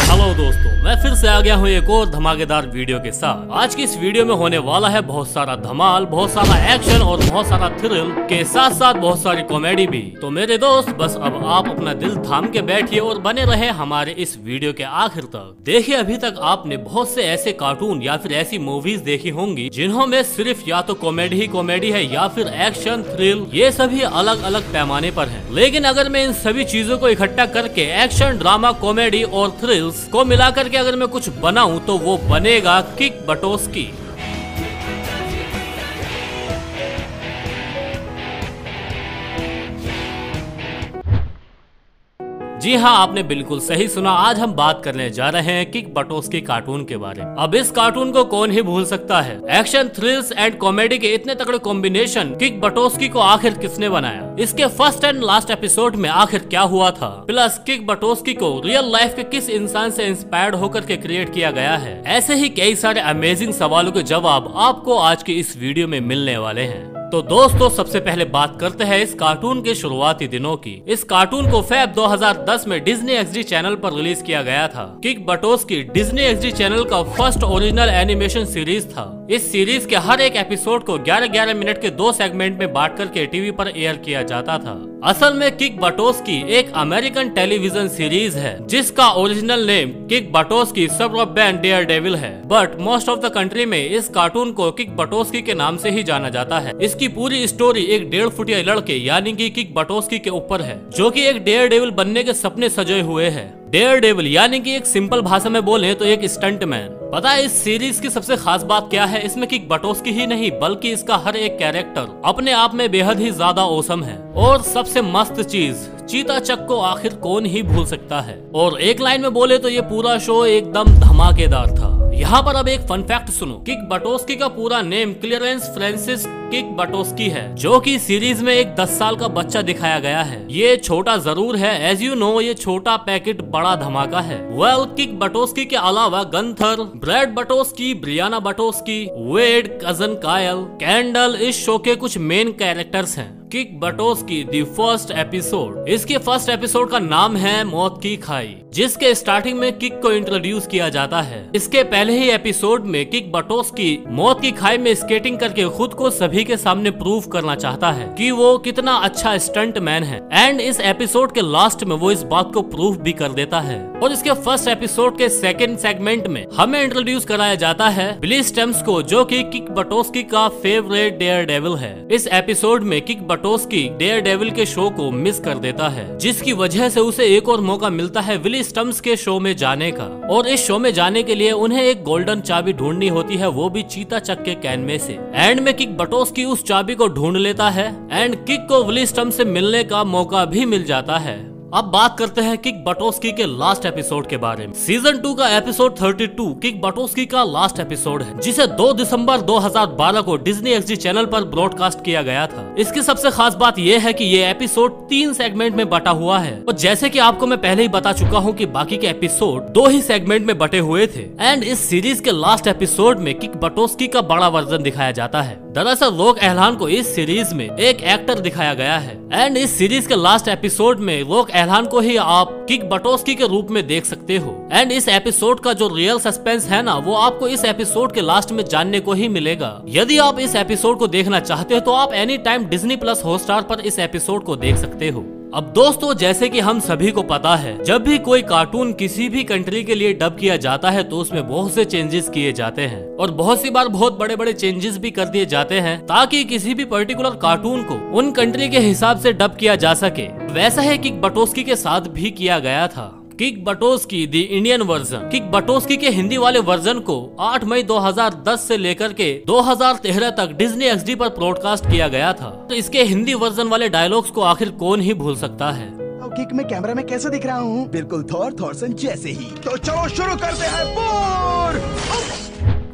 Hello दोस्तों, मैं फिर से आ गया हूँ एक और धमाकेदार वीडियो के साथ। आज की इस वीडियो में होने वाला है बहुत सारा धमाल, बहुत सारा एक्शन और बहुत सारा थ्रिल के साथ साथ बहुत सारी कॉमेडी भी। तो मेरे दोस्त, बस अब आप अपना दिल थाम के बैठिए और बने रहे हमारे इस वीडियो के आखिर तक। देखिए, अभी तक आपने बहुत से ऐसे कार्टून या फिर ऐसी मूवीज देखी होंगी जिन्होंने सिर्फ या तो कॉमेडी ही कॉमेडी है या फिर एक्शन थ्रिल, ये सभी अलग अलग पैमाने पर है। लेकिन अगर मैं इन सभी चीजों को इकट्ठा करके एक्शन, ड्रामा, कॉमेडी और थ्रिल्स को मिला करके अगर मैं कुछ बनाऊं तो वो बनेगा किक बटोस्की। जी हाँ, आपने बिल्कुल सही सुना। आज हम बात करने जा रहे हैं किक बटोस्की कार्टून के बारे में। अब इस कार्टून को कौन ही भूल सकता है। एक्शन, थ्रिल्स एंड कॉमेडी के इतने तगड़े कॉम्बिनेशन किक बटोस्की को आखिर किसने बनाया, इसके फर्स्ट एंड लास्ट एपिसोड में आखिर क्या हुआ था, प्लस किक बटोस्की को रियल लाइफ के किस इंसान से इंस्पायर्ड होकर के क्रिएट किया गया है। ऐसे ही कई सारे अमेजिंग सवालों के जवाब आपको आज की इस वीडियो में मिलने वाले हैं। तो दोस्तों, सबसे पहले बात करते हैं इस कार्टून के शुरुआती दिनों की। इस कार्टून को फेब 2010 में डिज्नी एक्सडी चैनल पर रिलीज किया गया था। किक बटोस्की डिज्नी एक्सडी चैनल का फर्स्ट ओरिजिनल एनिमेशन सीरीज था। इस सीरीज के हर एक एपिसोड को 11-11 मिनट के 2 सेगमेंट में बांट करके टीवी पर एयर किया जाता था। असल में किक बटोस्की एक अमेरिकन टेलीविजन सीरीज है जिसका original name Kick Buttowski Superman Daredevil है, but most of the country में इस कार्टून को किक बटोस्की के नाम से ही जाना जाता है। इसकी पूरी स्टोरी एक 1.5 फुटिया लड़के यानी कि किक बटोस्की के ऊपर है, जो कि एक डेयरडेविल बनने के सपने सजे हुए है। डेयरडेविल यानी कि एक सिंपल भाषा में बोले तो एक स्टंटमैन। पता है इस सीरीज की सबसे खास बात क्या है? इसमें किक बटोस्की ही नहीं बल्कि इसका हर एक कैरेक्टर अपने आप में बेहद ही ज्यादा औसम है। और सबसे मस्त चीज, चीता चक को आखिर कौन ही भूल सकता है। और एक लाइन में बोले तो ये पूरा शो एकदम धमाकेदार था। यहाँ पर अब एक फन फैक्ट सुनो। किक बटोस्की का पूरा नेम क्लियरेंस फ्रांसिस किक बटोस्की है, जो कि सीरीज में एक 10 साल का बच्चा दिखाया गया है। ये छोटा जरूर है, एज यू नो ये छोटा पैकेट बड़ा धमाका है। वेल, किक बटोस्की के अलावा गंथर, ब्रैड बटोस्की, ब्रियाना बटोस्की, वेड, कजन कायल, कैंडल इस शो के कुछ मेन कैरेक्टर्स हैं। किक बटोस्की दी फर्स्ट एपिसोड, इसके फर्स्ट एपिसोड का नाम है मौत की खाई, जिसके स्टार्टिंग में किक को इंट्रोड्यूस किया जाता है। इसके पहले ही एपिसोड में किक बटोस्की मौत की खाई में स्केटिंग करके खुद को सभी के सामने प्रूव करना चाहता है कि वो कितना अच्छा स्टंट मैन है। एंड इस एपिसोड के लास्ट में वो इस बात को प्रूव भी कर देता है। और इसके फर्स्ट एपिसोड के सेकंड सेगमेंट में हमें इंट्रोड्यूस कराया जाता है बिली स्टेम्स को, जो कि किक बटोस्की का फेवरेट डेयरडेविल है। इस एपिसोड में किक बटोस्की डेयरडेविल के शो को मिस कर देता है, जिसकी वजह से उसे एक और मौका मिलता है विली स्टम्स के शो में जाने का। और इस शो में जाने के लिए उन्हें एक गोल्डन चाबी ढूंढनी होती है, वो भी चीता चक के कैन में से। एंड में किक बटोस्की उस चाबी को ढूंढ लेता है एंड किक को विली स्टम्स से मिलने का मौका भी मिल जाता है। अब बात करते हैं किक बटोस्की के लास्ट एपिसोड के बारे में। सीजन 2 का एपिसोड 32 किक बटोस्की का लास्ट एपिसोड है, जिसे 2 दिसंबर 2012 को डिज्नी एक्सडी चैनल पर ब्रॉडकास्ट किया गया था। इसकी सबसे खास बात यह है कि ये एपिसोड 3 सेगमेंट में बटा हुआ है। और जैसे कि आपको मैं पहले ही बता चुका हूँ कि बाकी के एपिसोड 2 ही सेगमेंट में बटे हुए थे। एंड इस सीरीज के लास्ट एपिसोड में किक बटोस्की का बड़ा वर्जन दिखाया जाता है। दरअसल लोक एहलान को इस सीरीज में एक एक्टर दिखाया गया है। एंड इस सीरीज के लास्ट एपिसोड में लोक एहलान को ही आप किक बटोस्की के रूप में देख सकते हो। एंड इस एपिसोड का जो रियल सस्पेंस है ना, वो आपको इस एपिसोड के लास्ट में जानने को ही मिलेगा। यदि आप इस एपिसोड को देखना चाहते हो तो आप any time Disney plus Hotstar पर इस एपिसोड को देख सकते हो। अब दोस्तों, जैसे कि हम सभी को पता है, जब भी कोई कार्टून किसी भी कंट्री के लिए डब किया जाता है तो उसमें बहुत से चेंजेस किए जाते हैं और बहुत सी बार बहुत बड़े बड़े चेंजेस भी कर दिए जाते हैं ताकि किसी भी पर्टिकुलर कार्टून को उन कंट्री के हिसाब से डब किया जा सके। वैसा है किक बटोस्की के साथ भी किया गया था। किक बटोस्की दी इंडियन वर्जन, किक बटोस्की के हिंदी वाले वर्जन को 8 मई 2010 से लेकर के 2013 तक डिज्नी एक्सडी पर ब्रॉडकास्ट किया गया था। तो इसके हिंदी वर्जन वाले डायलॉग्स को आखिर कौन ही भूल सकता है। किक में कैमरा में कैसा दिख रहा हूँ? बिल्कुल थॉरसन जैसे ही। तो चलो शुरू करते हैं।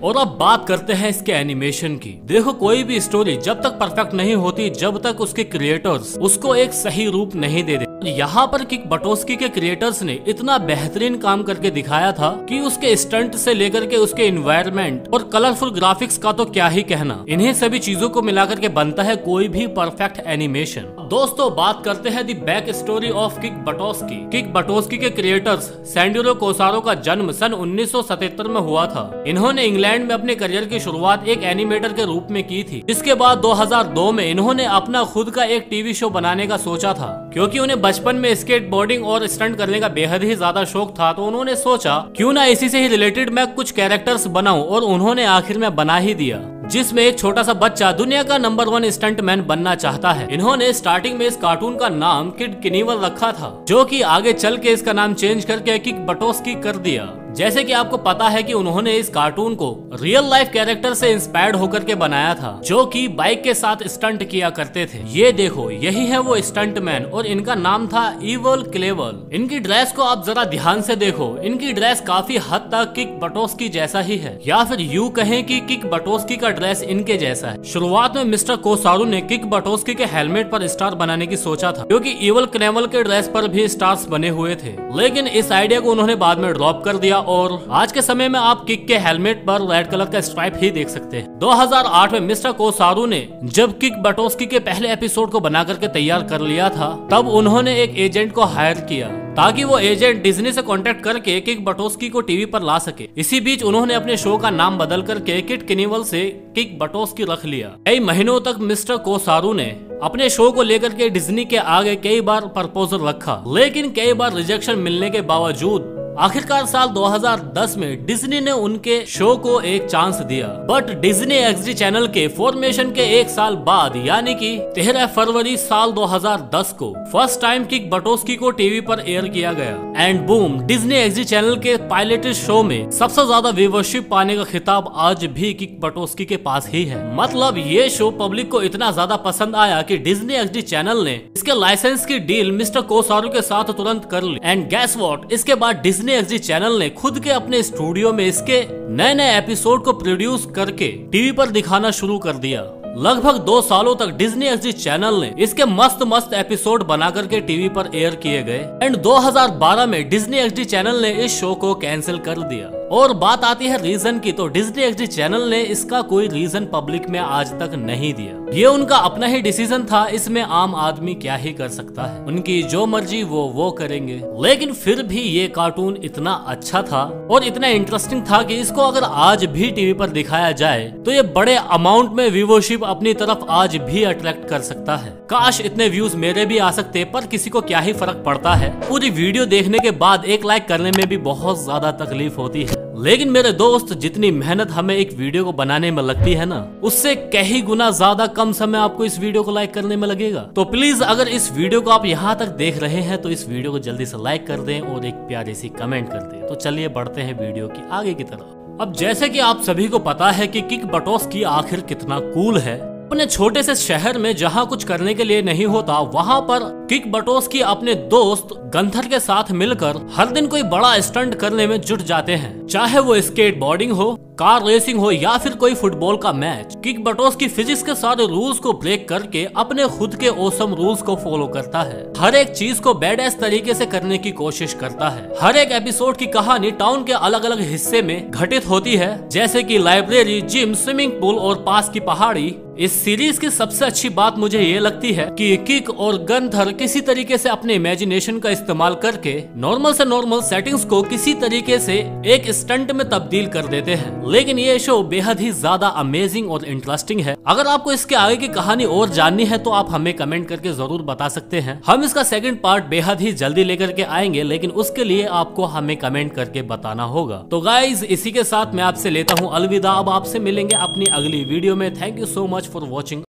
और अब बात करते हैं इसके एनिमेशन की। देखो, कोई भी स्टोरी जब तक परफेक्ट नहीं होती, जब तक उसके क्रिएटर्स उसको एक सही रूप नहीं दे देते। यहाँ पर किक बटोस्की के क्रिएटर्स ने इतना बेहतरीन काम करके दिखाया था कि उसके स्टंट से लेकर के उसके एनवायरनमेंट और कलरफुल ग्राफिक्स का तो क्या ही कहना। इन्हीं सभी चीजों को मिलाकर के बनता है कोई भी परफेक्ट एनिमेशन। दोस्तों, बात करते हैं the back story of Kick Buttowski. Kick Buttowski के क्रिएटर्स सैंडिरो कोसारो का जन्म सन 1977 में हुआ था। इन्होंने इंग्लैंड में अपने करियर की शुरुआत एक एनिमेटर के रूप में की थी। इसके बाद 2002 में इन्होंने अपना खुद का एक टीवी शो बनाने का सोचा था। क्योंकि उन्हें बचपन में स्केटबोर्डिंग और स्टंट करने का बेहद ही ज्यादा शौक था, तो उन्होंने सोचा क्यों ना इसी से ही रिलेटेड मैं कुछ कैरेक्टर्स बनाऊं, और उन्होंने आखिर में बना ही दिया, जिसमें एक छोटा सा बच्चा दुनिया का नंबर 1 स्टंटमैन बनना चाहता है। इन्होंने स्टार्टिंग में इस कार्टून का नाम किड किनीवल रखा था, जो कि आगे चल के इसका नाम चेंज करके किक बटोस्की कर दिया। जैसे कि आपको पता है कि उन्होंने इस कार्टून को रियल लाइफ कैरेक्टर से इंस्पायर्ड होकर के बनाया था, जो कि बाइक के साथ स्टंट किया करते थे। ये देखो, यही है वो स्टंटमैन, और इनका नाम था इवल क्लेवल। इनकी ड्रेस को आप जरा ध्यान से देखो, इनकी ड्रेस काफी हद तक किक बटोस्की जैसा ही है, या फिर यूं कहें कि किक बटोस्की का ड्रेस इनके जैसा है। शुरुआत में मिस्टर कोसारू ने किक बटोस्की के हेलमेट पर स्टार बनाने की सोचा था, क्योंकि इवल क्लेवल के ड्रेस पर भी स्टार्स बने हुए थे, लेकिन इस आइडिया को उन्होंने बाद में ड्रॉप कर दिया, और आज के समय में आप किक के हेलमेट पर रेड कलर का स्ट्राइप ही देख सकते हैं। 2008 में मिस्टर कोसारू ने जब किक बटोस्की के पहले एपिसोड को बना करके तैयार कर लिया था, तब उन्होंने एक एजेंट को हायर किया ताकि वो एजेंट डिज्नी से कांटेक्ट करके किक बटोस्की को टीवी पर ला सके। इसी बीच उन्होंने अपने शो का नाम बदल करके किड किनीवल से किक बटोस्की रख लिया। कई महीनों तक मिस्टर कोसारू ने अपने शो को लेकर के डिज्नी के आगे कई बार प्रपोजल रखा, लेकिन कई बार रिजेक्शन मिलने के बावजूद आखिरकार साल 2010 में डिज्नी ने उनके शो को एक चांस दिया। बट डिज्नी एक्सडी चैनल के फॉर्मेशन के एक साल बाद, यानी कि 13 फरवरी साल 2010 को फर्स्ट टाइम किक बटोस्की को टीवी पर एयर किया गया। And boom, Disney XD channel के पायलटेड शो में सबसे ज्यादा व्यूअरशिप पाने का खिताब आज भी किक बटोस्की के पास ही है। मतलब ये शो पब्लिक को इतना ज्यादा पसंद आया कि डिज्नी एक्सडी चैनल ने इसके लाइसेंस की डील मिस्टर कोसारू के साथ तुरंत कर ली। एंड गैस व्हाट, इसके बाद डिज्नी एक्सडी चैनल ने खुद के अपने स्टूडियो में इसके नए नए एपिसोड को प्रोड्यूस करके टीवी पर दिखाना शुरू कर दिया। लगभग 2 सालों तक डिज्नी एक्सडी चैनल ने इसके मस्त मस्त एपिसोड बना करके टीवी पर एयर किए गए। एंड 2012 में डिज्नी एक्सडी चैनल ने इस शो को कैंसिल कर दिया। और बात आती है रीजन की, तो डिज्नी एक्सडी चैनल ने इसका कोई रीजन पब्लिक में आज तक नहीं दिया। ये उनका अपना ही डिसीजन था, इसमें आम आदमी क्या ही कर सकता है, उनकी जो मर्जी वो करेंगे। लेकिन फिर भी ये कार्टून इतना अच्छा था और इतना इंटरेस्टिंग था कि इसको अगर आज भी टीवी पर दिखाया जाए तो ये बड़े अमाउंट में व्यूअरशिप अपनी तरफ आज भी अट्रैक्ट कर सकता है। काश इतने व्यूज मेरे भी आ सकते, पर किसी को क्या ही फर्क पड़ता है। पूरी वीडियो देखने के बाद एक लाइक करने में भी बहुत ज्यादा तकलीफ होती है, लेकिन मेरे दोस्त, जितनी मेहनत हमें एक वीडियो को बनाने में लगती है ना, उससे कई गुना ज्यादा कम समय आपको इस वीडियो को लाइक करने में लगेगा। तो प्लीज अगर इस वीडियो को आप यहाँ तक देख रहे हैं तो इस वीडियो को जल्दी से लाइक कर दें और एक प्यारी सी कमेंट कर दें। तो चलिए बढ़ते हैं वीडियो की आगे की तरफ। अब जैसे कि आप सभी को पता है कि किक बटोस्की आखिर कितना कूल है। अपने छोटे से शहर में जहाँ कुछ करने के लिए नहीं होता, वहाँ पर किक बटोस्की अपने दोस्त गंथर के साथ मिलकर हर दिन कोई बड़ा स्टंट करने में जुट जाते हैं, चाहे वो स्केटबोर्डिंग हो, कार रेसिंग हो या फिर कोई फुटबॉल का मैच। किक बटोस्की फिजिक्स के सारे रूल्स को ब्रेक करके अपने खुद के ओसम रूल्स को फॉलो करता है। हर एक चीज को बेडएस तरीके से करने की कोशिश करता है। हर एक एपिसोड की कहानी टाउन के अलग अलग हिस्से में घटित होती है, जैसे कि लाइब्रेरी, जिम, स्विमिंग पूल और पास की पहाड़ी। इस सीरीज की सबसे अच्छी बात मुझे ये लगती है कि किक और गंथर किसी तरीके से अपने इमेजिनेशन का इस्तेमाल करके नॉर्मल से नॉर्मल सेटिंग्स को किसी तरीके से एक स्टंट में तब्दील कर देते हैं। लेकिन ये शो बेहद ही ज्यादा अमेजिंग और इंटरेस्टिंग है। अगर आपको इसके आगे की कहानी और जाननी है तो आप हमें कमेंट करके जरूर बता सकते हैं। हम इसका सेकंड पार्ट बेहद ही जल्दी लेकर के आएंगे, लेकिन उसके लिए आपको हमें कमेंट करके बताना होगा। तो गाइज, इसी के साथ मैं आपसे लेता हूँ अलविदा। अब आपसे मिलेंगे अपनी अगली वीडियो में। Thank you so much for watching.